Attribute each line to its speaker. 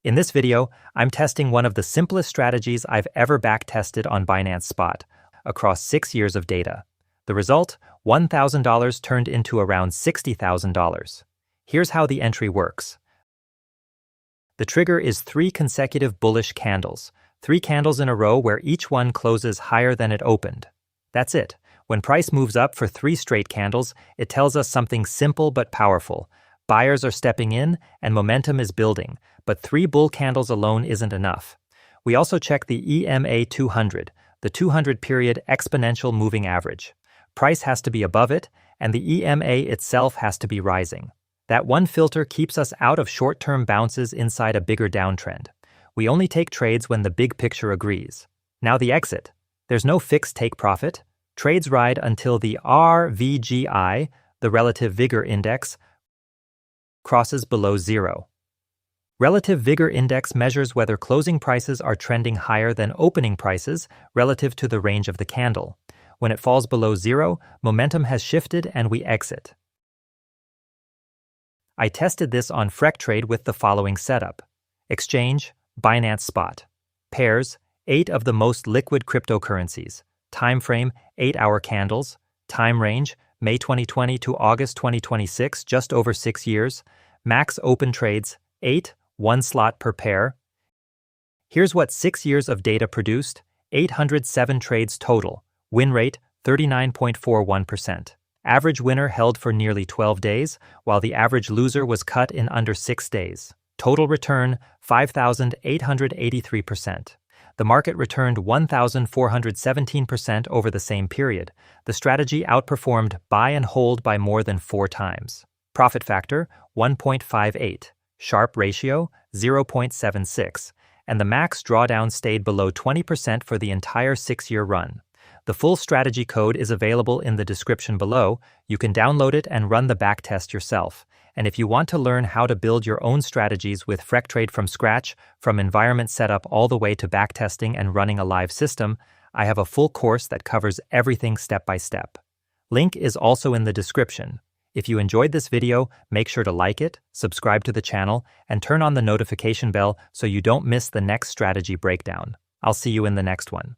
Speaker 1: In this video, I'm testing one of the simplest strategies I've ever backtested on Binance Spot, across 6 years of data. The result, $1,000 turned into around $60,000. Here's how the entry works. The trigger is 3 consecutive bullish candles, 3 candles in a row where each one closes higher than it opened. That's it. When price moves up for 3 straight candles, it tells us something simple but powerful. Buyers are stepping in and momentum is building, but 3 bull candles alone isn't enough. We also check the EMA 200, the 200-period exponential moving average. Price has to be above it, and the EMA itself has to be rising. That one filter keeps us out of short-term bounces inside a bigger downtrend. We only take trades when the big picture agrees. Now the exit. There's no fixed take profit. Trades ride until the RVGI, the Relative Vigor Index, crosses below 0. Relative Vigor Index measures whether closing prices are trending higher than opening prices relative to the range of the candle. When it falls below 0, momentum has shifted and we exit. I tested this on Freqtrade with the following setup. Exchange, Binance Spot. Pairs, 8 of the most liquid cryptocurrencies. Time frame, 8-hour candles. Time range, May 2020 to August 2026, just over 6 years. Max open trades, 8, 1 slot per pair. Here's what 6 years of data produced: 807 trades total. Win rate, 39.41%. Average winner held for nearly 12 days, while the average loser was cut in under 6 days. Total return, 5,883%. The market returned 1,417% over the same period. The strategy outperformed buy and hold by more than 4 times. Profit factor, 1.58. Sharp ratio, 0.76. And the max drawdown stayed below 20% for the entire 6-year run. The full strategy code is available in the description below. You can download it and run the backtest yourself. And if you want to learn how to build your own strategies with Freqtrade from scratch, from environment setup all the way to backtesting and running a live system, I have a full course that covers everything step by step. Link is also in the description. If you enjoyed this video, make sure to like it, subscribe to the channel, and turn on the notification bell so you don't miss the next strategy breakdown. I'll see you in the next one.